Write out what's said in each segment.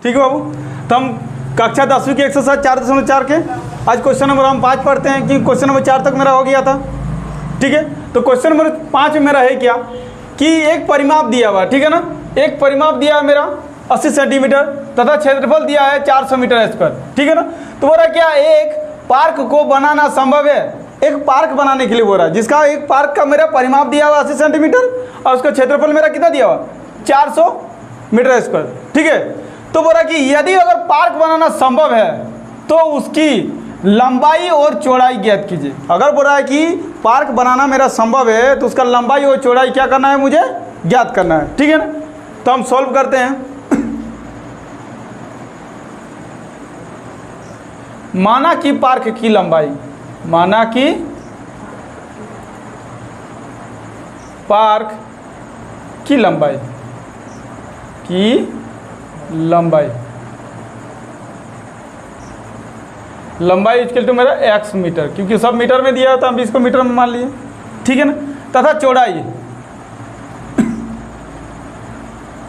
ठीक है बाबू। तो हम कक्षा 10वीं की एक्सरसाइज 4.4 के आज क्वेश्चन नंबर हम 5 पढ़ते हैं कि क्वेश्चन नंबर 4 तक मेरा हो गया था। ठीक है, तो क्वेश्चन नंबर 5 में मेरा है क्या कि एक परिमाप दिया हुआ, ठीक है ना, एक परिमाप दिया है मेरा 80 सेंटीमीटर तथा क्षेत्रफल दिया है 400 मीटर स्क्वायर। ठीक है ना, तो बोल रहा क्या एक पार्क को बनाना संभव है। एक पार्क बनाने के लिए बोल रहा है जिसका एक पार्क का मेरा परिमाप दिया हुआ 80 सेंटीमीटर और उसका क्षेत्रफल मेरा कितना दिया हुआ 400 मीटर स्क्वायर। ठीक है, तो बोला कि यदि अगर पार्क बनाना संभव है तो उसकी लंबाई और चौड़ाई ज्ञात कीजिए। अगर बोल रहा है कि पार्क बनाना मेरा संभव है तो उसका लंबाई और चौड़ाई क्या करना है, मुझे ज्ञात करना है। ठीक है ना, तो हम सॉल्व करते हैं। माना कि पार्क की लंबाई, माना कि पार्क की लंबाई लंबाई इक्वल टू मेरा x मीटर, क्योंकि सब मीटर में दिया है तो हम इसको मीटर में मान लिए। ठीक है ना, तथा चौड़ाई,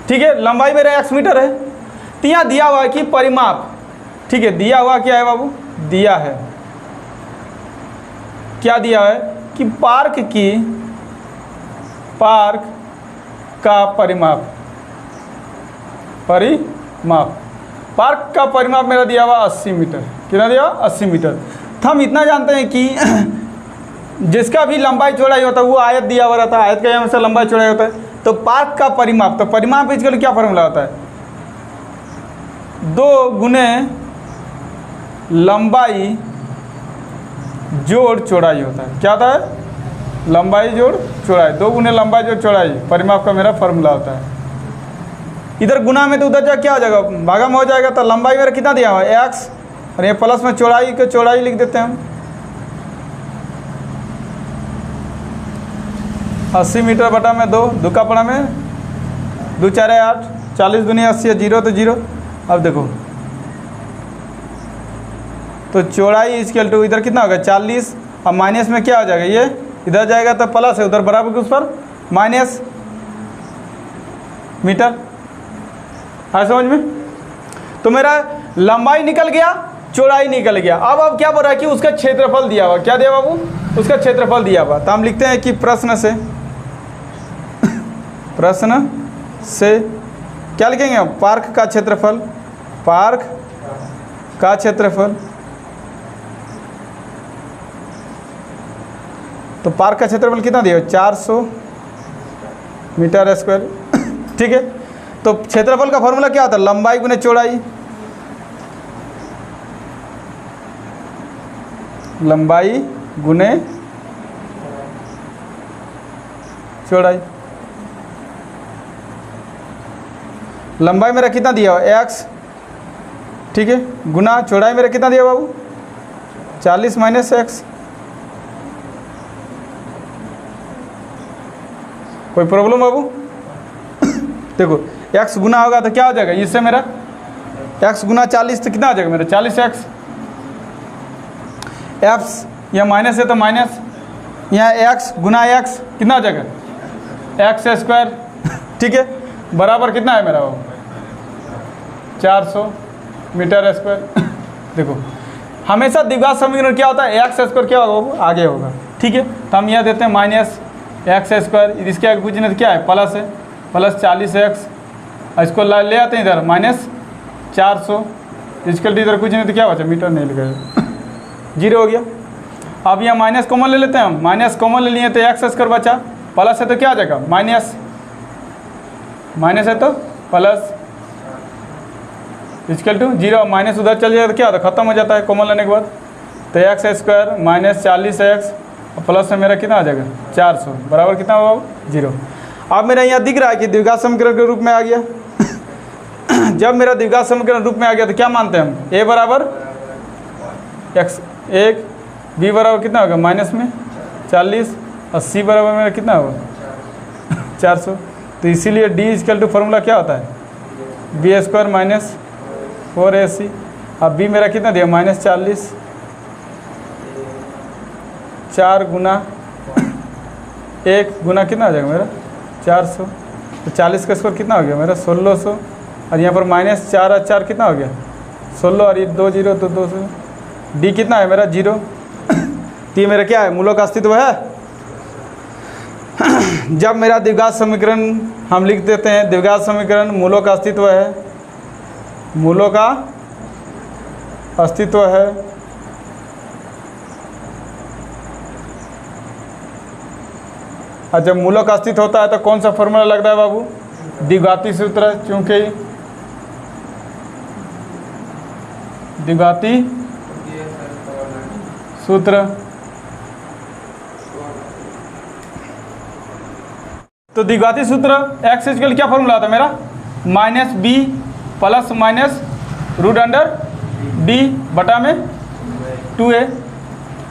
ठीक है, लंबाई मेरा x मीटर है। तो यहाँ दिया हुआ है कि परिमाप, ठीक है, दिया हुआ क्या है बाबू, दिया है क्या, दिया है कि पार्क का परिमाप पार्क का परिमाप मेरा दिया हुआ 80 मीटर। कितना दिया, 80 मीटर। तो हम इतना जानते हैं कि जिसका भी लंबाई चौड़ाई होता है वो आयत दिया हुआ रहता है, आयत का हमेशा लंबाई चौड़ाई होता है। तो पार्क का परिमाप, तो परिमाप इसके लिए क्या फॉर्मूला होता है, 2 गुने लंबाई जोड़ चौड़ाई होता है। क्या होता है, लंबाई जोड़ चौड़ाई, 2 गुने लंबाई जोड़ चौड़ाई परिमाप का मेरा फॉर्मूला होता है। इधर गुना में तो उधर जा क्या हो जाएगा, भागा में हो जाएगा। तो लंबाई मेरा कितना दिया हुआ है x, और ये प्लस में चौड़ाई को चौड़ाई लिख देते हैं हम। 80 मीटर बटा में 2, दुका पड़ा में 2 4 8, 40 दुनिया 80 है, 0 तो 0। अब देखो तो चौड़ाई इक्वल टू इधर कितना होगा 40, अब माइनस में क्या हो जाएगा, ये इधर जाएगा तो प्लस है, उधर बराबर के उस पर माइनस मीटर। है समझ में। तो मेरा लंबाई निकल गया, चौड़ाई निकल गया। अब क्या बोल रहा है कि उसका क्षेत्रफल दिया हुआ, क्या दिया बाबू, उसका क्षेत्रफल दिया हुआ। तो हम लिखते हैं कि प्रश्न से क्या लिखेंगे, पार्क का क्षेत्रफल, तो पार्क का क्षेत्रफल कितना दिया, 400 मीटर स्क्वायर। ठीक है, तो क्षेत्रफल का फॉर्मूला क्या होता है, लंबाई गुने चौड़ाई, लंबाई गुने चौड़ाई। लंबाई मेरा कितना दिया हुआ x, ठीक है, गुना चौड़ाई मेरा कितना दिया बाबू 40 माइनस x। कोई प्रॉब्लम बाबू। देखो x गुना होगा तो क्या हो जाएगा, इससे मेरा x गुना 40 तो कितना हो जाएगा मेरा 40x। f यहाँ माइनस है तो माइनस, यहाँ x गुना x कितना हो जाएगा x स्क्वायर। ठीक है, बराबर कितना है मेरा वो 400 मीटर स्क्वायर। देखो हमेशा द्विघात समीकरण क्या होता है, x स्क्वायर क्या होगा आगे होगा। ठीक है, तो हम यहाँ देते हैं माइनस x स्क्वायर, इसके आगे पूछने तो क्या है प्लस है, प्लस 40x, इसको ले आते हैं इधर माइनस 400, इसके लिए इधर कुछ नहीं तो क्या बचा, मीटर नहीं लिखा, 0 हो गया। अब यहाँ माइनस कॉमन ले लेते हैं हम, माइनस कॉमन ले लिए तो x स्क्वायर बचा, प्लस है तो क्या आ जाएगा माइनस, माइनस है तो प्लस, इक्वल टू 0, माइनस उधर चल जाएगा तो क्या होता है खत्म हो जाता है कॉमन लेने के बाद। तो x square minus 40x plus में मेरा कितना आ जाएगा 400 बराबर कितना होगा 0। अब मेरा यहाँ दिख रहा है कि द्विघात समीकरण के रूप में आ गया। जब मेरा द्विघात समीकरण रूप में आ गया तो क्या मानते हैं हम, a बराबर x 1, b बराबर कितना होगा माइनस में 40 और c बराबर मेरा कितना होगा 400। तो इसीलिए d इक्वल टू फॉर्मूला क्या होता है b स्क्वायर माइनस 4ac। अब b मेरा कितना दिया माइनस 40, 4 गुना 1 गुना कितना आ जाएगा मेरा 400। तो 40 का स्क्वायर कितना हो गया मेरा 1600 और यहाँ पर -4 और 4 कितना हो गया 16 और ये 2 0 तो 2 से डी कितना है मेरा 0। तो ये मेरा क्या है मूलों का अस्तित्व है। जब मेरा द्विघात समीकरण हम लिख देते हैं, द्विघात समीकरण मूलों का अस्तित्व है, मूलों का अस्तित्व है। और जब मूलों का अस्तित्व होता है तो कौन सा फॉर्मूला लगता है बाबू, द्विघाती सूत्र, चूंकि द्विघाती सूत्र। तो द्विघाती सूत्र x इक्वल क्या फॉर्मूला आता है मेरा -b plus minus root under d बटा में 2a।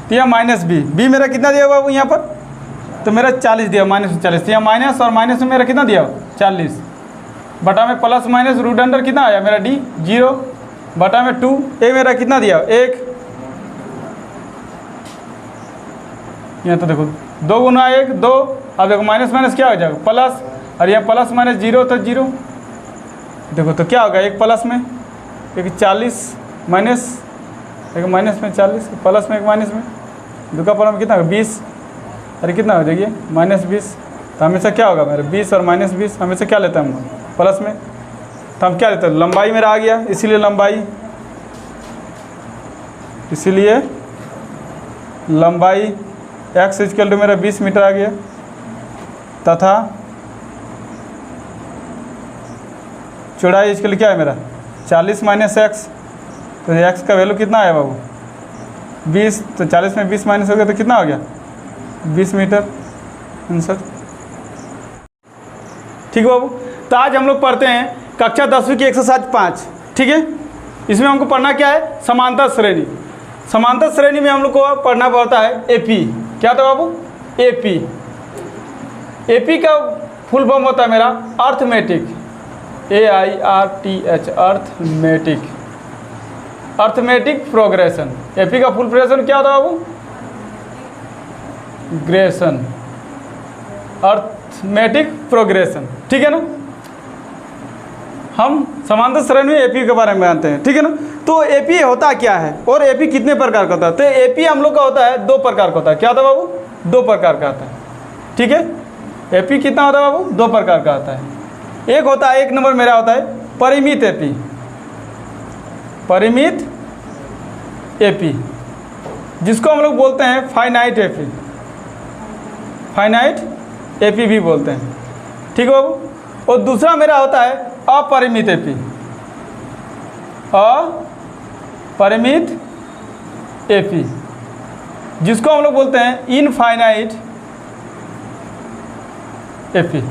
तो यह -b मेरा कितना दिया बाबू यहाँ पर, तो मेरा 40 दिया, -40। तो यहाँ माइनस और माइनस में मेरा कितना दिया 40 बटा में प्लस माइनस रूट अंडर कितना आया मेरा d 0 बटा में 2। a मेरा कितना दिया 1। यहाँ तो देखो 2 गुना 1 2, अब देखो माइनस माइनस क्या हो जाएगा प्लस, और यहाँ प्लस माइनस 0 तो 0। देखो तो क्या होगा एक प्लस में एक 40 माइनस एक माइनस में 40 प्लस में एक माइनस में, दो का पावर में कितना होगा 20, अरे कितना हो जाएगी -20। तो हमेशा क्या होगा मेरा 20 और -20 हमेशा क्या लेते हैं हम प्लस में, तो हम क्या लेते हैं लंबाई मेरा आ गया, इसीलिए लंबाई, इसीलिए लंबाई x इक्वल टू मेरा 20 मीटर आ गया, तथा चौड़ाई इक्वल क्या है मेरा 40 माइनस x। तो x का वैल्यू कितना आया बाबू 20, तो 40 में 20 माइनस हो गया तो कितना हो गया 20 मीटर आंसर। ठीक है बाबू। तो आज हम लोग पढ़ते हैं कक्षा 10वीं की एक्सरसाइज 5। ठीक है, इसमें हमको पढ़ना क्या है समांतर श्रेणी। समांतर श्रेणी में हम लोग को पढ़ना पड़ता है एपी। क्या था बाबू एपी। एपी का फुल फॉर्म होता है मेरा arithmetic, AIRTH arithmetic, arithmetic progression. AP का फुल प्रोग्रेशन क्या होता है बाबू ग्रेशन, अर्थमेटिक प्रोग्रेशन। ठीक है ना, हम समांतर श्रेणी में एपी के बारे में जानते हैं। ठीक है ना, तो एपी होता क्या है और एपी कितने प्रकार का होता है। तो एपी हम लोग का होता है 2 प्रकार का होता है। क्या होता है बाबू 2 प्रकार का आता है। ठीक है, एपी कितना होता है बाबू 2 प्रकार का आता है। एक होता है, 1 नंबर मेरा होता है परिमित एपी, परिमित एपी जिसको हम लोग बोलते हैं फाइनाइट एपी, फाइनाइट एपी भी बोलते हैं। ठीक है बाबू। और दूसरा मेरा होता है अपरिमित एपी, अपरिमित एपी जिसको हम लोग बोलते हैं इनफाइनाइट एपी,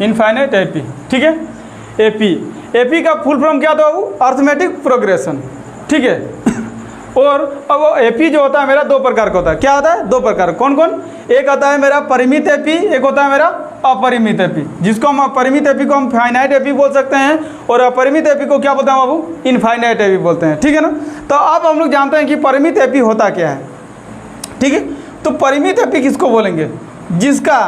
इनफाइनाइट एपी। ठीक है, एपी, एपी का फुल फॉर्म क्या था बाबू अर्थमेटिक प्रोग्रेशन। ठीक है, और अब एपी जो होता है मेरा 2 प्रकार का होता है। क्या होता है 2 प्रकार, कौन कौन, एक आता है मेरा परिमित एपी, एक होता है मेरा अपरिमित एपी जिसको हम अपरिमित एपी को हम फाइनाइट एपी बोल सकते हैं, और अपरिमित एपी को क्या बोलते हैं बाबू इनफाइनाइट एपी बोलते हैं। ठीक है ना, तो अब हम लोग जानते हैं कि परिमित एपी होता क्या है। ठीक है, तो परिमित एपी किसको बोलेंगे, जिसका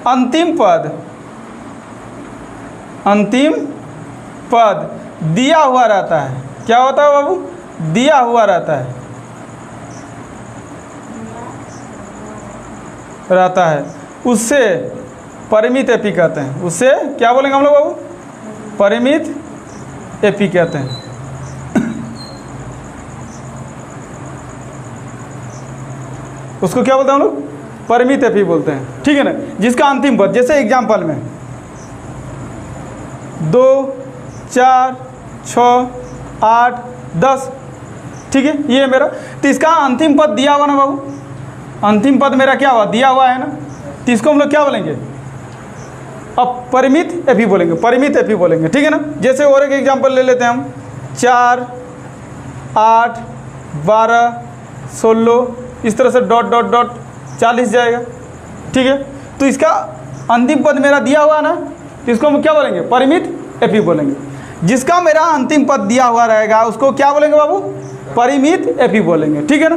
अंतिम पद दिया हुआ रहता है। क्या होता है बाबू दिया हुआ रहता है, उससे परिमित एपी कहते हैं। उससे क्या बोलेंगे हम लोग बाबू परिमित एपी कहते हैं। उसको क्या बोलते हैं हम लोग परिमित एपी बोलते हैं। ठीक है ना, जिसका अंतिम पद, जैसे एग्जाम्पल में 2 4 6 8 10। ठीक है, ये मेरा, तो इसका अंतिम पद दिया हुआ ना बाबू, अंतिम पद मेरा क्या हुआ दिया हुआ है ना, तो इसको हम लोग क्या बोलेंगे अपरिमित एपी बोलेंगे, परिमित एपी बोलेंगे। ठीक है ना, जैसे और एक एग्जांपल ले लेते हैं हम 4 8 12 16 इस तरह से डॉट डॉट डॉट 40 जाएगा। ठीक है, तो इसका अंतिम पद मेरा दिया हुआ ना, तो इसको हम क्या बोलेंगे परिमित एपी बोलेंगे। जिसका मेरा अंतिम पद दिया हुआ रहेगा उसको क्या बोलेंगे बाबू परिमित एपी बोलेंगे। ठीक है ना,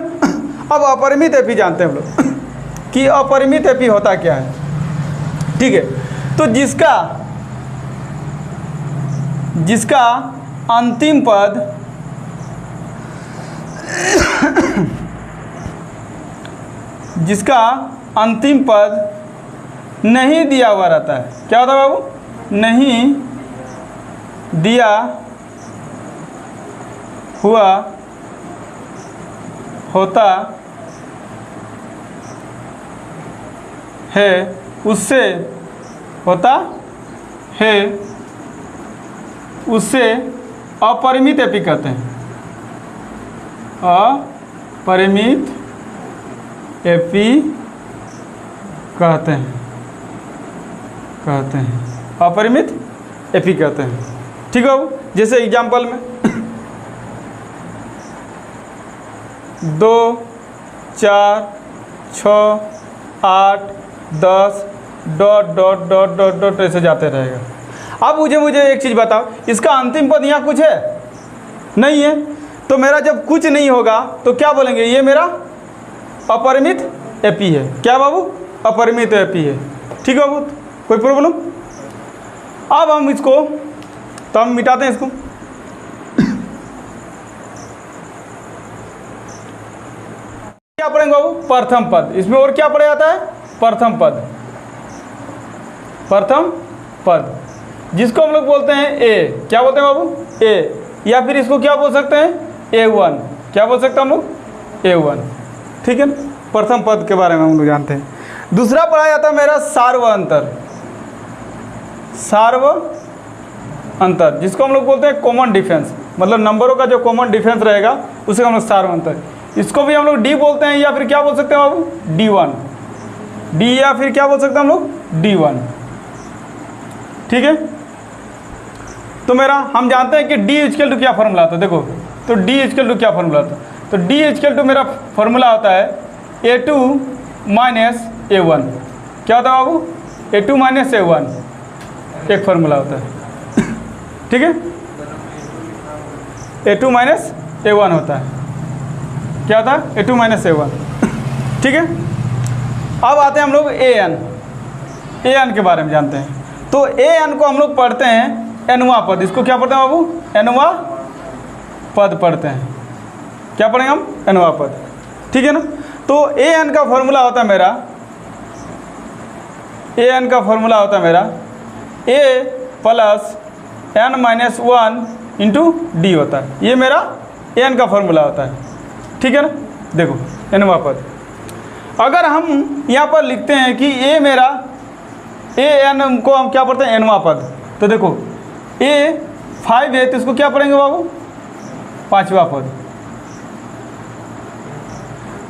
अब अपरिमित एपी जानते हैं हम लोग कि अपरिमित एपी होता क्या है। ठीक है, तो जिसका अंतिम पद जिसका अंतिम पद नहीं दिया हुआ रहता है, क्या होता है बाबू? नहीं दिया हुआ होता है, उससे अपरिमित एपी कहते हैं। अपरिमित एपी कहते हैं अपरिमित एपी कहते हैं। ठीक है बाबू, जैसे एग्जाम्पल में 2, 4, 6, 8, 10 ... ऐसे जाते रहेगा। अब मुझे एक चीज़ बताओ, इसका अंतिम पद यहाँ कुछ है? नहीं है। तो मेरा जब कुछ नहीं होगा तो क्या बोलेंगे? ये मेरा अपरिमित एपी है। क्या बाबू? अपरिमित एपी है। ठीक है बाबू, कोई प्रॉब्लम? अब हम इसको हम मिटाते हैं इसको। क्या पढ़ेंगे बाबू? प्रथम पद। इसमें और क्या पढ़ा जाता है? प्रथम पद, जिसको हम लोग बोलते हैं ए। क्या बोलते हैं बाबू? ए। या फिर इसको क्या बोल सकते हैं? A1। क्या बोल सकते हैं हम लोग? A1। ठीक है ना, प्रथम पद के बारे में हम लोग जानते हैं। दूसरा पढ़ा जाता है मेरा सार्व अंतर, जिसको हम लोग बोलते हैं कॉमन डिफरेंस। मतलब नंबरों का जो कॉमन डिफरेंस रहेगा उसे हम लोग सार्व अंतर। इसको भी हम लोग डी बोलते हैं, या फिर क्या बोल सकते हैं बाबू? D1। डी, या फिर क्या बोल सकते हैं हम लोग? D1। ठीक है, तो मेरा हम जानते हैं कि डी इक्वल टू क्या फॉर्मूला था। देखो, तो डी इक्वल टू क्या फॉर्मूला था? तो डी इक्वल टू मेरा फॉर्मूला होता है A2 माइनस A1। क्या होता है बाबू? A2 माइनस A1 एक फार्मूला होता है। ठीक है, A2 माइनस A1 होता है। क्या होता है? A2 minus A1। ठीक है, अब आते हैं हम लोग AN के बारे में जानते हैं। तो AN को हम लोग पढ़ते हैं एनवा पद। इसको क्या पढ़ते हैं बाबू? एनवा पद पढ़ते हैं। क्या पढ़ेंगे हम? एनवा पद। ठीक है ना, तो AN का फॉर्मूला होता है मेरा A plus n minus 1 into D होता है। ये मेरा AN का फॉर्मूला होता है। ठीक है ना, देखो एनवा पद। अगर हम यहाँ पर लिखते हैं कि A मेरा AN को हम क्या पढ़ते हैं? एनवा पद। तो देखो A 5 है, तो इसको क्या पढ़ेंगे बाबू? पांचवा पद।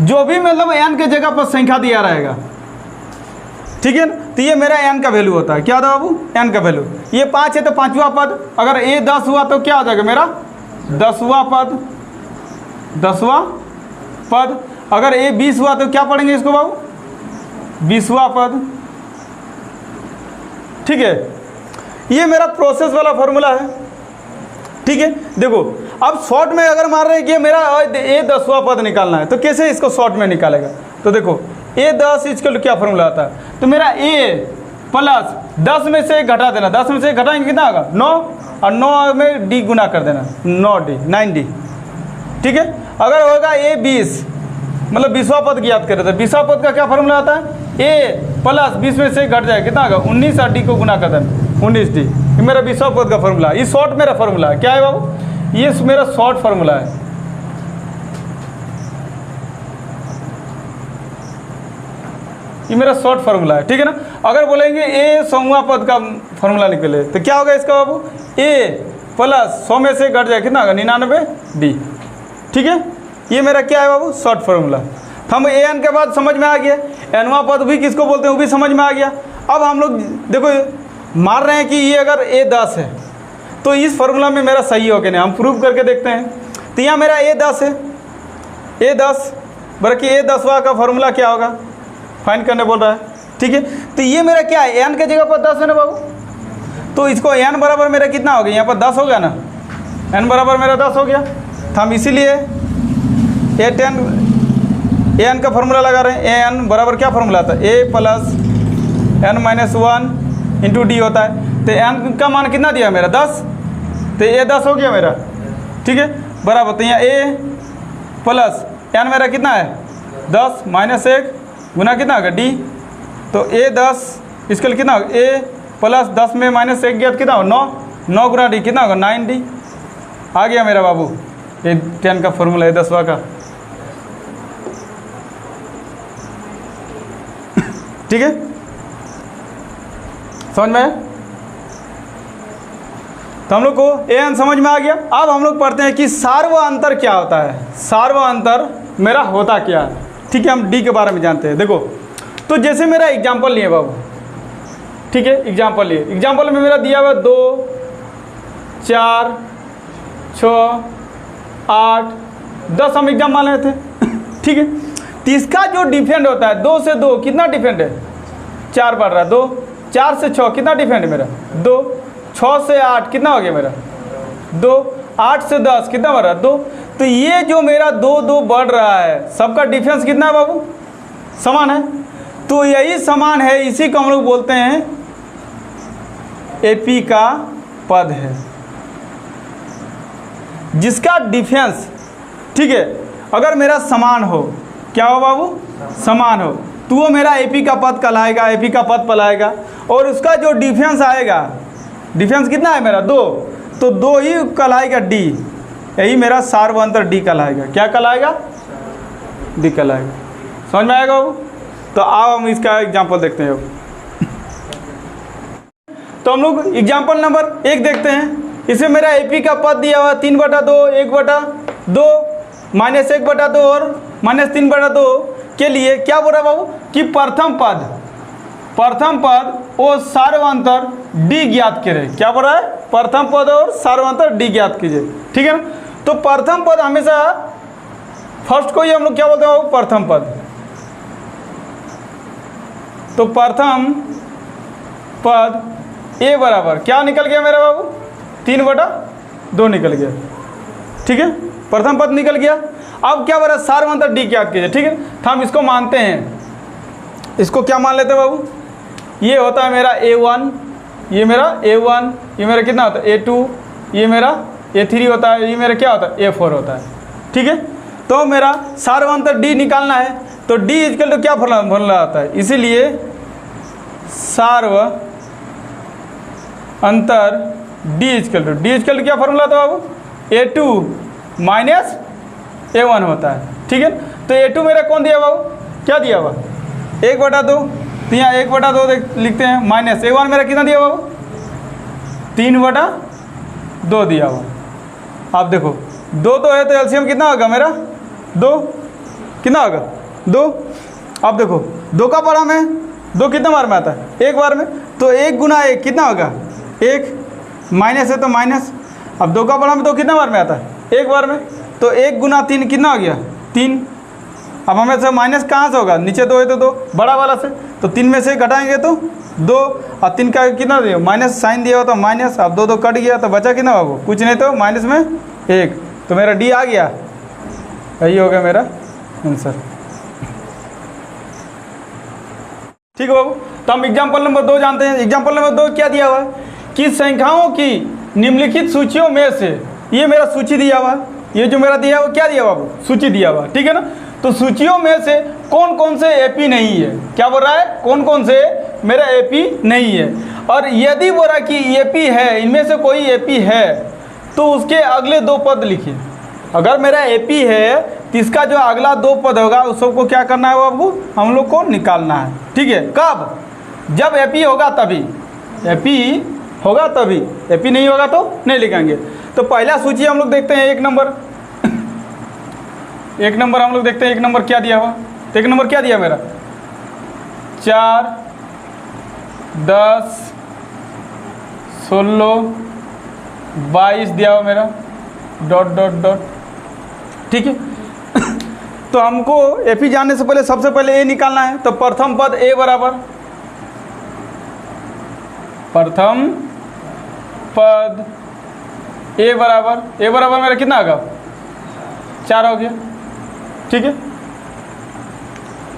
जो भी मतलब n के जगह पर संख्या दिया रहेगा, ठीक है ना, तो ये मेरा n का वैल्यू होता है। क्या होता है बाबू? n का वैल्यू। ये 5 है तो पांचवा पद। अगर A 10 हुआ तो क्या हो जाएगा मेरा? 10वां पद। अगर A 20 हुआ तो क्या पढ़ेंगे इसको बाबू? 20वां पद। ठीक है, ये मेरा प्रोसेस वाला फॉर्मूला है। ठीक है, देखो अब शॉर्ट में अगर मान रहे हैं कि मेरा A 10वां पद निकालना है, तो कैसे इसको शॉर्ट में निकालेगा? तो देखो A 10 इसका क्या फॉर्मूला आता है? तो मेरा A प्लस 10 में से घटा देना। 10 में से घटाएंगे कितना होगा? 9, और 9 में D गुना कर देना। 9D। ठीक है, अगर होगा A 20, मतलब 20वां पद की याद करें तो 20वां पद का क्या फॉर्मूला आता है? A प्लस 20 में से घट जाए कितना होगा? 19, और D को गुना कर देना 19D। ये मेरा 20वां पद का फॉर्मूला है। ये शॉर्ट मेरा फॉर्मूला है। क्या है बाबू? ये मेरा शॉर्ट फॉर्मूला है। ये मेरा शॉर्ट फार्मूला है। ठीक है ना, अगर बोलेंगे A 100वां पद का फार्मूला निकले तो क्या होगा इसका बाबू? A प्लस 100 में से घट जाए कितना होगा? 99D। ठीक है, ये मेरा क्या है बाबू? Short formula. हम AN के बाद समझ में आ गया, एनवा पद भी किसको बोलते हैं वो भी समझ में आ गया। अब हम लोग देखो मान रहे हैं कि ये अगर A 10 है तो इस फार्मूला में मेरा सही हो कि नहीं, हम प्रूव करके देखते हैं। तो यहाँ मेरा A 10 है, A 10 बल्कि A 10वां का फार्मूला क्या होगा? फाइंड करने बोल रहा है। ठीक है, तो ये मेरा क्या है? n के जगह पर 10 है ना बाबू, तो इसको n बराबर मेरा कितना हो गया? यहाँ पर 10 हो गया ना, n बराबर मेरा 10 हो गया। तो हम इसीलिए an का फॉर्मूला लगा रहे हैं। an बराबर क्या फॉर्मूला था? A plus n minus 1 into D होता है। तो एन का मान कितना दिया मेरा 10, तो ये 10 हो गया मेरा, ठीक है, बराबर। तो यहाँ ए प्लस एन मेरा कितना है 10 माइनस 1 गुना कितना होगा डी, तो ए 10 इसके लिए कितना होगा ए प्लस 10 में माइनस 1 गया तो कितना होगा 9, 9 गुना डी कितना होगा 9 डी। आ गया मेरा बाबू ये 10 का फॉर्मूला है 10वां का, ठीक है, समझ में आया? तो हम लोग को एन समझ में आ गया। अब हम लोग पढ़ते हैं कि सार्वअंतर क्या होता है, सार्वअंतर मेरा होता क्या है, ठीक है। हम डी के बारे में जानते हैं। देखो तो जैसे मेरा एग्जाम्पल लिए बाबू, ठीक है, एग्जाम्पल लिए, एग्जाम्पल में मेरा दिया हुआ 2 4 6 8 10 हम एग्जाम मान रहे थे, ठीक है। तो इसका जो डिफरेंट होता है 2 से 2 कितना डिफरेंट है 4 बढ़ रहा है 2, 4 से 6 कितना डिफरेंट है मेरा 2, 6 से 8 कितना हो गया मेरा 2, 8 से 10 कितना बढ़ रहा है 2। तो ये जो मेरा 2 2 बढ़ रहा है सबका डिफरेंस कितना है बाबू समान है, तो यही समान है, इसी को हम लोग बोलते हैं एपी का पद है, जिसका डिफरेंस, ठीक है, अगर मेरा समान हो, क्या हो बाबू समान हो, तो वो मेरा एपी का पद कहलाएगा, एपी का पद कहलाएगा। और उसका जो डिफरेंस आएगा, डिफरेंस कितना है मेरा 2, तो 2 ही कहलाएगा डी, यही मेरा सार्वअंतर डी कहलाएगा। क्या कहलाएगा डी कहलाएगा। समझ में आएगा बाबू? तो आओ हम इसका एग्जाम्पल देखते हैं। तो हम लोग एग्जाम्पल नंबर 1 देखते हैं। इसमें मेरा एपी का पद दिया हुआ 3/2 1/2 माइनस 1/2 और माइनस 3/2 के लिए क्या बोल रहा है बाबू कि प्रथम पद और सार्वअंतर डी ज्ञात करें। क्या बोल रहा है प्रथम पद और सार्वअंतर डी ज्ञात कीजिए, ठीक है ना। तो प्रथम पद हमेशा फर्स्ट को ही हम लोग क्या बोलते हैं बाबू प्रथम पद। तो प्रथम पद ए बराबर क्या निकल गया मेरा बाबू 3/2 निकल गया, ठीक है, प्रथम पद निकल गया। अब क्या बोला सार्वअंतर डी ज्ञात कीजिए, ठीक है। तो हम इसको मानते हैं, इसको क्या मान लेते हैं बाबू, ये होता है मेरा A1, ये मेरा A1, ये मेरा कितना होता है A2, ये मेरा A3 होता है, ये मेरा क्या होता है A4 होता है, ठीक है। तो मेरा सार्वअंतर डी निकालना है, तो डी इक्वल टू क्या फॉर्मूला आता है, इसीलिए सार्वअंतर डी इक्वल टू क्या फॉर्मूला था बाबू A2 माइनस A1 होता है, ठीक है। तो A2 मेरा कौन दिया बाबू क्या दिया हुआ 1/2, तो यहाँ 1/2 लिखते हैं, माइनस A1 मेरा कितना दिया बाबू 3/2 दिया हुआ। आप देखो 2 है तो एलसीएम कितना होगा मेरा 2, कितना होगा 2। अब देखो 2 का पढ़ा में 2 कितना बार में आता है 1 बार में, तो 1 गुना 1 कितना होगा 1, माइनस है तो माइनस। अब 2 का पढ़ा में 2 कितना बार में आता है 1 बार में, तो 1 गुना 3 कितना हो गया 3। अब हमें से माइनस कहाँ से होगा, नीचे 2 है तो 2 बड़ा वाला से, तो 3 में से घटाएंगे तो 2, और 3 का कितना दिया माइनस साइन दिया हुआ तो माइनस। अब 2 कट गया तो बचा कितना बाबू कुछ नहीं, तो माइनस में 1, तो मेरा डी आ गया, यही हो गया मेरा आंसर, ठीक है बाबू। तो हम एग्जाम्पल नंबर 2 जानते हैं। एग्जाम्पल नंबर 2 क्या दिया हुआ है कि संख्याओं की निम्नलिखित सूचियों में से, ये मेरा सूची दिया हुआ, ये जो मेरा दिया हुआ क्या दिया बाबू सूची दिया हुआ, ठीक है ना। तो सूचियों में से कौन कौन से एपी नहीं है, क्या बोल रहा है कौन कौन से मेरा एपी नहीं है। और यदि बोल रहा कि एपी है, इनमें से कोई एपी है, तो उसके अगले 2 पद लिखिए। अगर मेरा एपी है तो इसका जो अगला 2 पद होगा उस सबको क्या करना है बाबू हम लोग को निकालना है, ठीक है। कब, जब एपी होगा तभी, एपी होगा तभी, एपी नहीं होगा तो नहीं लिखेंगे। तो पहला सूची हम लोग देखते हैं 1 नंबर, 1 नंबर हम लोग देखते हैं 1 नंबर क्या दिया हुआ। तो 1 नंबर क्या दिया मेरा 4 10 16 22 दिया हुआ मेरा डॉट, ठीक है। तो हमको एपी जानने से पहले सबसे पहले ए निकालना है। तो प्रथम पद ए बराबर, प्रथम पद ए बराबर मेरा कितना होगा 4 हो गया, ठीक है।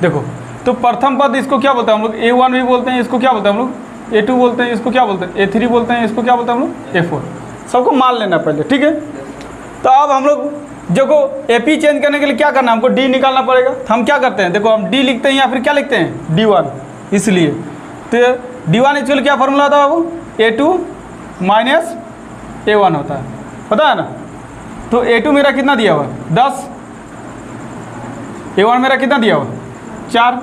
देखो तो प्रथम पद इसको क्या बोलते हैं हम लोग A1 भी बोलते हैं, इसको क्या बोलते हैं हम लोग A2 बोलते हैं, इसको क्या बोलते हैं A3 बोलते हैं, इसको क्या बोलते हैं हम लोग A4। सबको मान लेना पहले, ठीक है। तो अब हम लोग देखो AP चेंज करने के लिए क्या करना है, हमको D निकालना पड़ेगा। तो हम क्या करते हैं, देखो हम D लिखते हैं या फिर क्या लिखते हैं D1, इसलिए तो D1 एक्चुअली क्या फॉर्मूला होता है बाबू, A2 माइनस A1 होता है, पता है ना। तो A2 मेरा कितना दिया हुआ 10, A1 मेरा कितना दिया हुआ 4,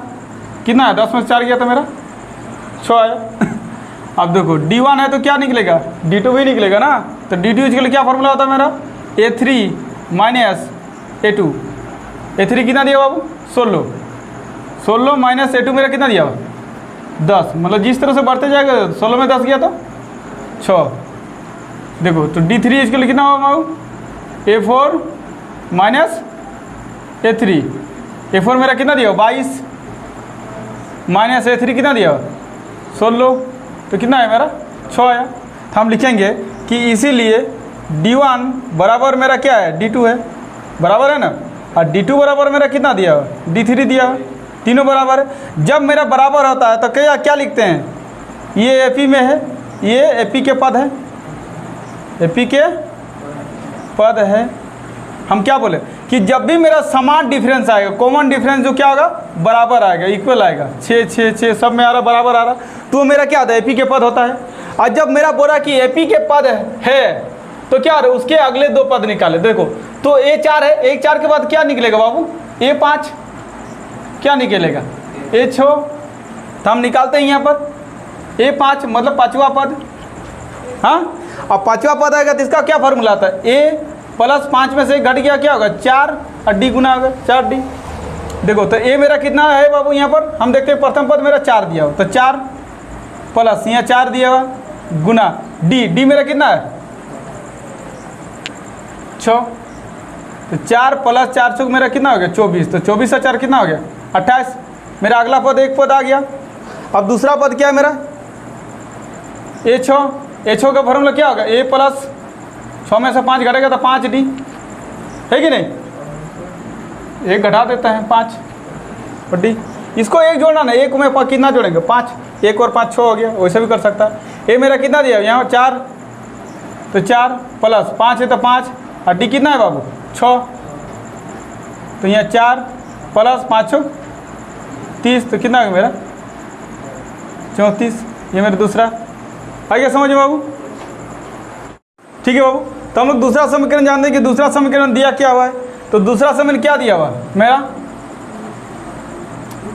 कितना है 10 में 4 गया तो मेरा 6 आया। अब देखो D1 है तो क्या निकलेगा, D2 भी निकलेगा ना। तो D2 के लिए क्या फॉर्मूला होता है मेरा, A3 माइनस A2। A3 कितना दिया बाबू 16 माइनस A2 मेरा कितना दिया हुआ 10, मतलब जिस तरह से बढ़ते जाएगा 16 में 10 गया तो 6। देखो तो D3 इसके लिए कितना होगा बाबू A4 माइनस A3। A4 मेरा कितना दिया 22 माइनस A3 कितना दिया 16, तो कितना है मेरा 6 आया। तो हम लिखेंगे कि इसीलिए D1 बराबर मेरा क्या है D2 है, बराबर है ना। और D2 बराबर मेरा कितना दिया D3 दिया, तीनों बराबर है। जब मेरा बराबर होता है तो क्या लिखते हैं, ये AP में है, ये AP के पद है, AP के पद है। हम क्या बोले कि जब भी मेरा समान डिफरेंस आएगा, कॉमन डिफरेंस जो क्या होगा बराबर आएगा, इक्वल आएगा, 6 6 6 सब में आ रहा बराबर आ रहा, तो मेरा क्या आता है AP के पद होता है। और जब मेरा बोला कि AP के पद है तो क्या रहे उसके अगले 2 पद निकाले। देखो तो A4 है, A4 के बाद क्या निकलेगा बाबू A5, क्या निकलेगा A6। तो हम निकालते हैं यहाँ पर A5 मतलब 5वां पद। हाँ, अब 5वां पद आएगा तो इसका क्या फॉर्मूला आता है, A प्लस 5 में से घट गया क्या होगा 4 और D गुना होगा 4D। देखो तो A मेरा कितना है बाबू, यहाँ पर हम देखते हैं प्रथम पद मेरा 4 दिया हो, तो 4 प्लस यहाँ 4 दिया हुआ गुना D मेरा कितना है 6। तो 4 प्लस 4 6 मेरा कितना हो गया 24, तो 24 से 4 कितना हो गया 28। मेरा अगला पद एक पद आ गया। अब दूसरा पद क्या है मेरा A6 का फॉर्मूला क्या होगा, A प्लस 6 में से 5 घटेगा तो 5D है कि नहीं, एक घटा देते हैं 5 और D। इसको एक जोड़ना ना, एक में कितना जोड़ेंगे 5, 1 और 5 6 हो गया, वैसे भी कर सकता है। A मेरा कितना दिया यहाँ 4, तो 4 प्लस 5 है तो 5 और D कितना है बाबू 6, तो यहाँ 4 प्लस 5 6 30, तो कितना है मेरा 34। ये मेरा दूसरा आ गया समझ में बाबू, ठीक है बाबू। तो हम लोग दूसरा समीकरण जानते हैं कि दूसरा समीकरण दिया क्या हुआ है। तो दूसरा समीकरण क्या दिया हुआ मेरा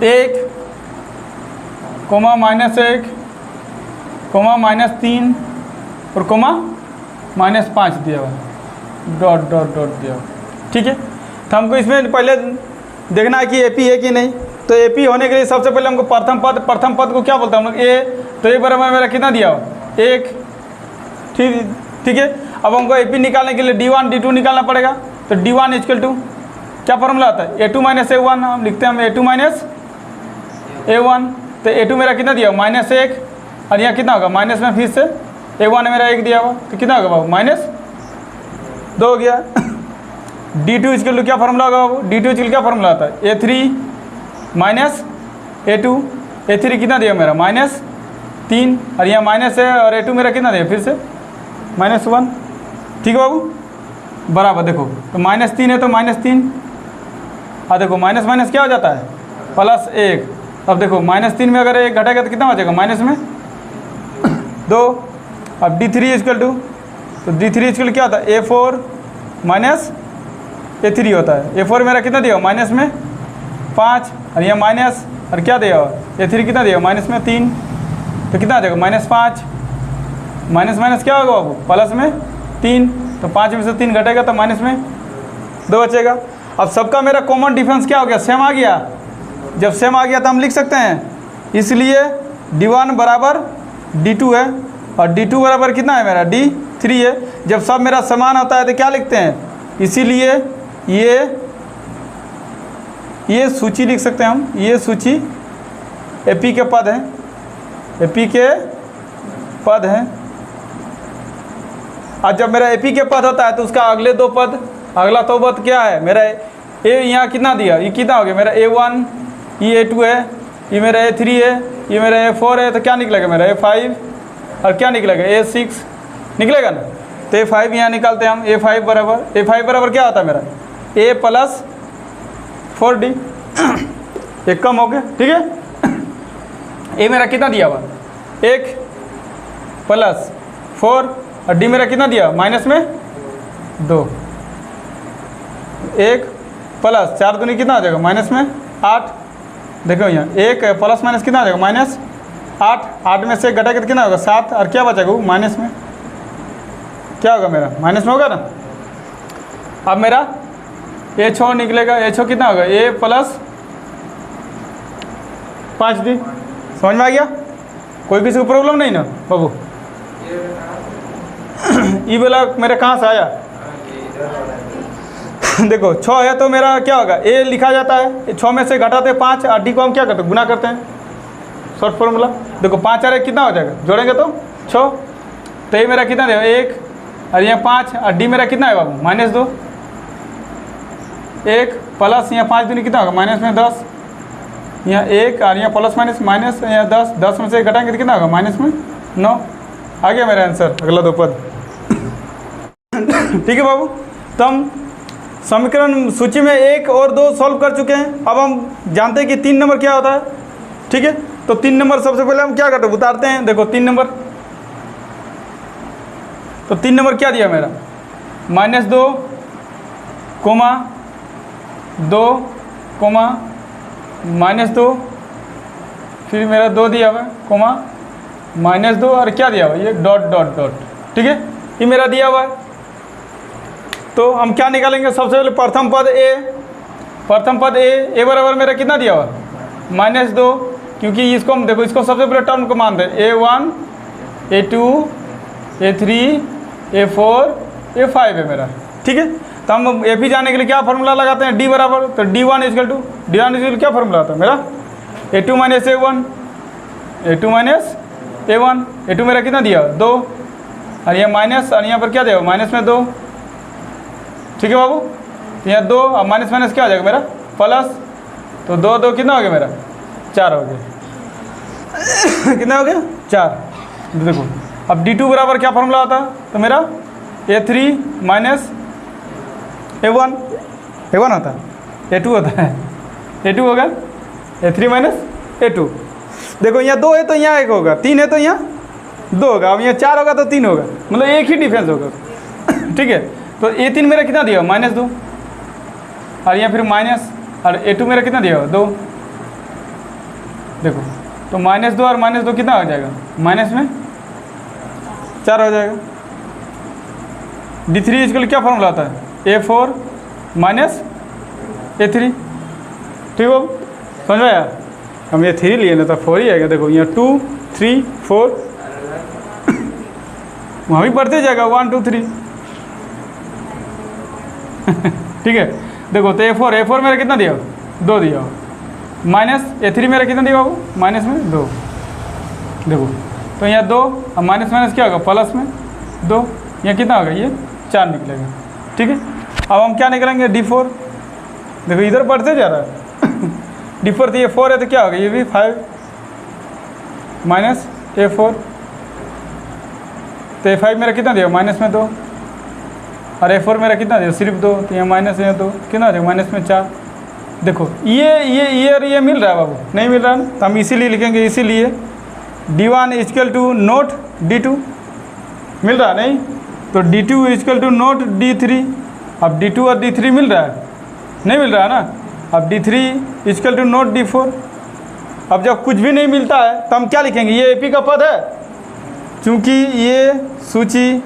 1 कोमा -1 कोमा -3 और कोमा -5 दिया हुआ, डॉट डॉट डॉट दिया हुआ, ठीक है। तो हमको इसमें पहले देखना है कि AP है कि नहीं। तो AP होने के लिए सबसे पहले हमको प्रथम पद को क्या बोलते हैं हम लोग A। तो A बराबर मेरा कितना दिया हुआ 1, ठीक है। अब हमको AP निकालने के लिए D1 D2 निकालना पड़ेगा। तो D1 इक्वल टू क्या फॉर्मूला आता है A2 माइनस A1, हम लिखते हैं हम A2 माइनस A1। तो A2 मेरा कितना दिया हुआ -1 और यहाँ कितना होगा माइनस में फिर से A1 मेरा 1 दिया हुआ, तो कितना होगा बाबू -2 हो गया। D2 इक्वल टू क्या फॉर्मूला होगा बाबू, D2 इक्वल क्या फॉर्मूला आता है A3 माइनस A2। A3 कितना दिया मेरा -3 और यहाँ माइनस है, और A2 मेरा कितना दिया फिर से -1, ठीक है बाबू बराबर। देखो तो -3 है तो -3, हाँ देखो माइनस माइनस क्या हो जाता है +1। अब देखो -3 में अगर 1 घटेगा तो कितना बचेगा माइनस में 2। अब D3 इक्वल टू, तो D3 इक्वल क्या होता है A4 माइनस A3 होता है। A4 मेरा कितना दिया माइनस में 5 और यहाँ माइनस और क्या दिया A3 कितना दिया माइनस में 3, तो कितना आ जाएगा -5 माइनस माइनस क्या होगा बाबू प्लस में 3, तो 5 में से 3 घटेगा तो माइनस में 2 बचेगा। अब सबका मेरा कॉमन डिफरेंस क्या हो गया सेम आ गया। जब सेम आ गया तो हम लिख सकते हैं, इसलिए D1 बराबर D2 है और D2 बराबर कितना है मेरा D3 है। जब सब मेरा समान होता है तो क्या लिखते हैं, इसीलिए ये सूची लिख सकते हैं हम, ये सूची AP के पद हैं, AP के पद हैं। और जब मेरा AP के पद होता है तो उसका अगले 2 पद, अगला 2 पद क्या है मेरा A, यहाँ कितना दिया ये कितना हो गया मेरा A1, ये A2 है, ये मेरा A3 है, ये मेरा A4 है, तो क्या निकलेगा मेरा A5 और क्या निकलेगा A6 निकलेगा ना। तो A5 यहाँ निकालते हैं हम। A5 बराबर क्या आता है मेरा A + 4D, एक कम हो गया, ठीक है। A मेरा कितना दिया हुआ 1 + 4 और D मेरा कितना दिया माइनस में 2, 1 + 4 दूनी कितना आ जाएगा माइनस में 8। देखो यहाँ 1 प्लस माइनस कितना आ जाएगा माइनस 8, 8 में से घटा के कितना होगा 7 और क्या बचेगा वो माइनस में, क्या होगा मेरा माइनस में होगा ना। अब मेरा A6 निकलेगा, A6 कितना होगा A + 5D। समझ में आ गया, कोई किसी को प्रॉब्लम नहीं ना बाबू। ये वाला मेरा कहाँ से आया देखो 6 है तो मेरा क्या होगा A लिखा जाता है, 6 में से घटाते 5 और D को हम क्या करते हैं गुना करते हैं, शॉर्ट फॉर्मूला। देखो 5 और 1 कितना हो जाएगा, जोड़ेंगे तो 6, तो ये मेरा कितना देगा 1 और यहाँ 5 और D मेरा कितना है बाबू -2, 1 प्लस यहाँ 5 दूनी कितना होगा माइनस में 10, यहाँ 1 और यहाँ प्लस माइनस यहाँ 10, 10 में से घटाएंगे तो कितना होगा माइनस में 9। आ गया मेरा आंसर, अगला 2 पद। ठीक है बाबू, तो हम समीकरण सूची में 1 और 2 सॉल्व कर चुके हैं। अब हम जानते हैं कि 3 नंबर क्या होता है, ठीक है। तो 3 नंबर सबसे पहले हम क्या करते हैं उतारते हैं। देखो 3 नंबर, तो 3 नंबर क्या दिया मेरा -2, -2, -2, फिर मेरा 2 दिया हुआ है, -2 और क्या दिया हुआ ये डॉट, ठीक है, ये मेरा दिया हुआ है। तो हम क्या निकालेंगे सबसे पहले प्रथम पद A बराबर मेरा कितना दिया हुआ -2, क्योंकि इसको हम देखो इसको सबसे पहले टर्म को मानते हैं A1 A2 A3 A4 A5 है मेरा, ठीक है। तो हम AP जाने के लिए क्या फार्मूला लगाते हैं D बराबर, तो D1 = क्या फार्मूला आता है मेरा A2 - A1, A2 मेरा कितना दिया 2 और यहाँ माइनस और यहाँ पर क्या दिया माइनस में 2, ठीक है बाबू। तो यहाँ 2 और माइनस क्या हो जाएगा मेरा प्लस, तो 2 कितना हो गया मेरा 4 हो गया कितना हो गया 4। देखो अब D2 बराबर क्या फार्मूला आता है, तो मेरा A3 - A1 होता है, A2 होता है, A2 होगा A3 - A2। देखो यहाँ 2 है तो यहाँ 1 होगा, 3 है तो यहाँ 2 होगा, अब यहाँ 4 होगा तो 3 होगा, मतलब एक ही डिफरेंस होगा, ठीक है। तो A3 मेरा कितना दिया -2 और यहाँ फिर माइनस, और A2 मेरा कितना दिया 2। देखो तो -2 और -2 कितना हो जाएगा माइनस में 4 हो जाएगा। D3 इसके लिए क्या फॉर्मूला आता है A4 - A3, ठीक हो समझ में आया। हम ये 3 लिए ना तो 4 ही आएगा। देखो यहाँ 2 3 4 वहाँ भी बढ़ते जाएगा 1 2 3 ठीक है। देखो तो A4 मेरा कितना दिया 2 दिया, माइनस A3 मेरा कितना दिया वो माइनस में 2। देखो तो यहाँ 2 और माइनस क्या होगा प्लस में 2, यहाँ कितना होगा ये 4 निकलेगा, ठीक है। अब हम क्या निकलेंगे D4। देखो इधर बढ़ते जा रहा है D4 तो ये 4 है तो क्या होगा ये भी 5 माइनस A4, तो A5 मेरा कितना दिया माइनस में 2 और A4 मेरा कितना दिया सिर्फ 2, तो यहाँ माइनस यहाँ 2 कितना हो जाएगा माइनस में 4। देखो ये मिल रहा है बाबू, नहीं मिल रहा है तो हम इसीलिए लिखेंगे, इसीलिए D1 = नोट D2 मिल रहा नहीं, तो D2 = नोट D3। अब D2 और D3 मिल रहा है नहीं मिल रहा है ना, अब D3 = नोट D4। अब जब कुछ भी नहीं मिलता है तो हम क्या लिखेंगे, ये AP का पद है, क्योंकि ये सूची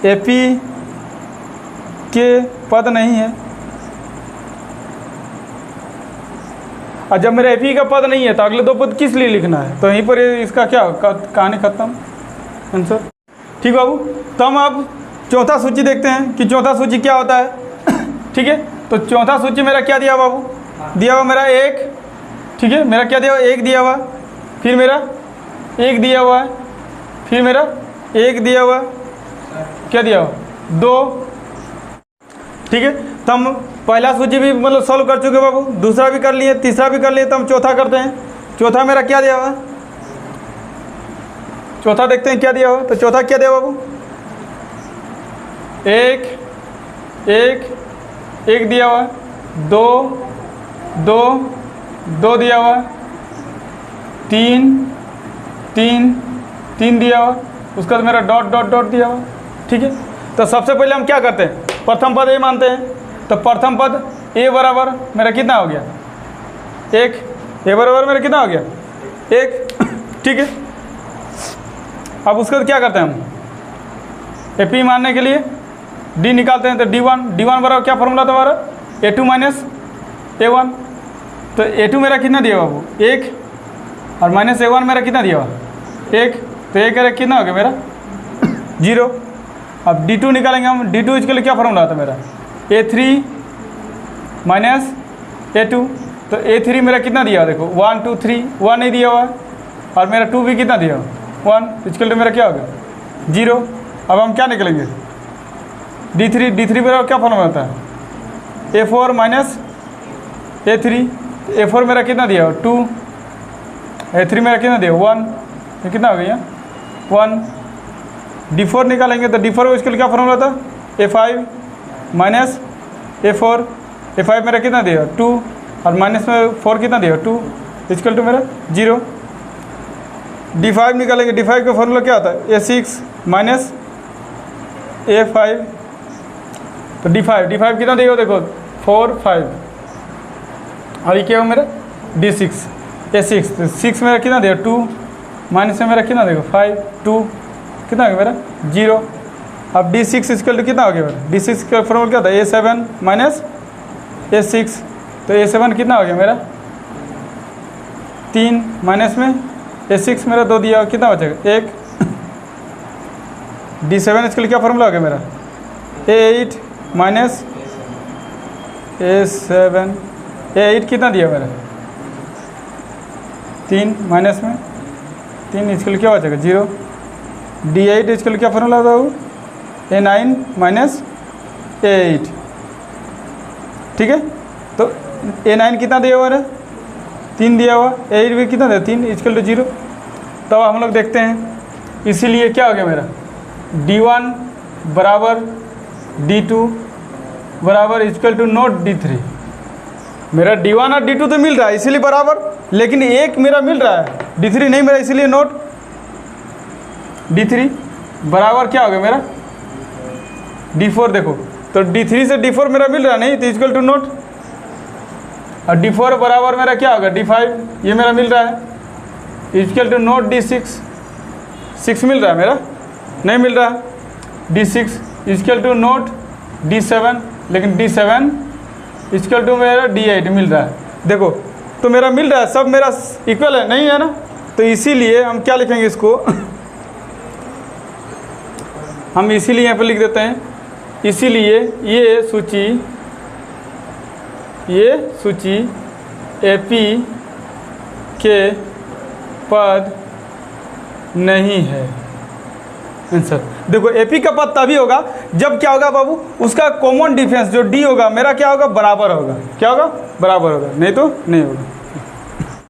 AP के पद नहीं है। और जब मेरा AP का पद नहीं है तो अगले 2 पद किस लिए लिखना है, तो यहीं पर इसका क्या कहानी खत्म आंसर, ठीक बाबू। तो हम अब चौथा सूची देखते हैं कि चौथा सूची क्या होता है ठीक है। तो चौथा सूची मेरा क्या दिया बाबू, दिया हुआ मेरा 1, ठीक है, मेरा क्या दिया हुआ 1 दिया हुआ, फिर मेरा 1 दिया हुआ है, फिर मेरा 1 दिया हुआ, क्या दिया हुआ 2, ठीक है। तो हम पहला सूची भी मतलब सॉल्व कर चुके बाबू, दूसरा भी कर लिए, तीसरा भी कर लिए, तो हम चौथा करते हैं। चौथा मेरा क्या दिया हुआ, चौथा देखते हैं क्या दिया हुआ। तो चौथा क्या दिया बाबू, एक एक एक दिया हुआ, दो दो दो दिया हुआ, तीन तीन तीन दिया हुआ, उसका बाद मेरा डॉट डॉट डॉट दिया हुआ। ठीक है, तो सबसे पहले हम क्या करते हैं, प्रथम पद ए मानते हैं। तो प्रथम पद ए बराबर मेरा कितना हो गया, एक। ए बराबर मेरा कितना हो गया, एक। ठीक है, अब उसके बाद क्या करते हैं हम, ए पी मानने के लिए डी निकालते हैं। तो डी वन बराबर क्या फॉर्मूला था हमारा, ए टू माइनस ए वन। तो ए टू मेरा कितना दिया बाबू, एक, और माइनस ए वन मेरा कितना दिया हुआ, एक। तो एक कितना हो गया मेरा, जीरो। अब डी टू निकालेंगे हम, डी टू इसके लिए क्या फॉर्मूला था मेरा, ए थ्री माइनस ए टू। तो ए थ्री मेरा कितना दिया हुआ, देखो 1 2 3, 1 नहीं दिया हुआ है, और मेरा 2 भी कितना दिया हुआ, 1। इसके लिए मेरा क्या हो गया, जीरो। अब हम क्या निकलेंगे, डी थ्री मेरा क्या फॉर्मूला होता है, ए फोर माइनस ए थ्री। ए फोर मेरा कितना दिया हुआ, 2, ए थ्री मेरा कितना दिया 1, ये कितना हो गया 1। डी फोर निकालेंगे, तो डी फोर इसके लिए क्या फॉर्मूला था, ए फाइव माइनस ए फोर। ए फाइव मेरा कितना दिया 2, और माइनस में 4 कितना दिया 2, इसके लिए मेरा जीरो। डी फाइव निकालेंगे, डी फाइव का फॉर्मूला क्या होता है, ए सिक्स माइनस ए फाइव। तो डी फाइव कितना दिया देखो 4 5, और ये क्या हो मेरा डी सिक्स, ए सिक्स। तो 6 मेरा कितना दिया 2, माइनस में मेरा कितना देखो 5 2, कितना हो गया मेरा जीरो। अब डी सिक्स इसके लिए कितना हो गया मेरा, डी सिक्स का फॉर्मूला क्या था, ए सेवन माइनस ए सिक्स। तो ए सेवन कितना हो गया मेरा 3, माइनस में ए सिक्स मेरा 2 दिया, कितना बचेगा 1। डी सेवन इसके लिए क्या फॉर्मूला हो गया मेरा, ए एट माइनस ए सेवन। ए एट कितना दिया मेरा 3, माइनस में 3, इसके लिए क्या बचेगा 0। डी एट इसके लिए क्या फॉर्मूला होता है, ए नाइन माइनस ए एट। ठीक है, तो ए नाइन कितना दिया हुआ है, 3 दिया हुआ, ए एट भी कितना दिया 3, इसके लिए 0। तब हम लोग देखते हैं, इसीलिए क्या हो गया मेरा D1 बराबर D2 बराबर इक्वल टू नोट D3। मेरा D1 और D2 तो मिल रहा है इसीलिए बराबर, लेकिन एक मेरा मिल रहा है D3 नहीं मेरा, इसीलिए नोट D3 बराबर क्या हो गया मेरा D4। देखो तो D3 से D4 मेरा मिल रहा नहीं, तो इक्वल टू नोट, और D4 बराबर मेरा क्या होगा D5, ये मेरा मिल रहा है, इक्वल टू नोट D6। 6 मिल रहा है मेरा, नहीं मिल रहा D6 equal to note D7, लेकिन D7 इक्वल टू मेरा D8 मिल रहा है। देखो तो मेरा मिल रहा है, सब मेरा इक्वल है, नहीं है ना। तो इसीलिए हम क्या लिखेंगे इसको हम इसीलिए यहाँ पर लिख देते हैं, इसीलिए ये सूची AP के पद नहीं है आंसर। देखो AP का पद तभी होगा जब क्या होगा बाबू, उसका कॉमन डिफरेंस जो D होगा मेरा क्या होगा, बराबर होगा। क्या होगा, बराबर होगा, नहीं तो नहीं होगा।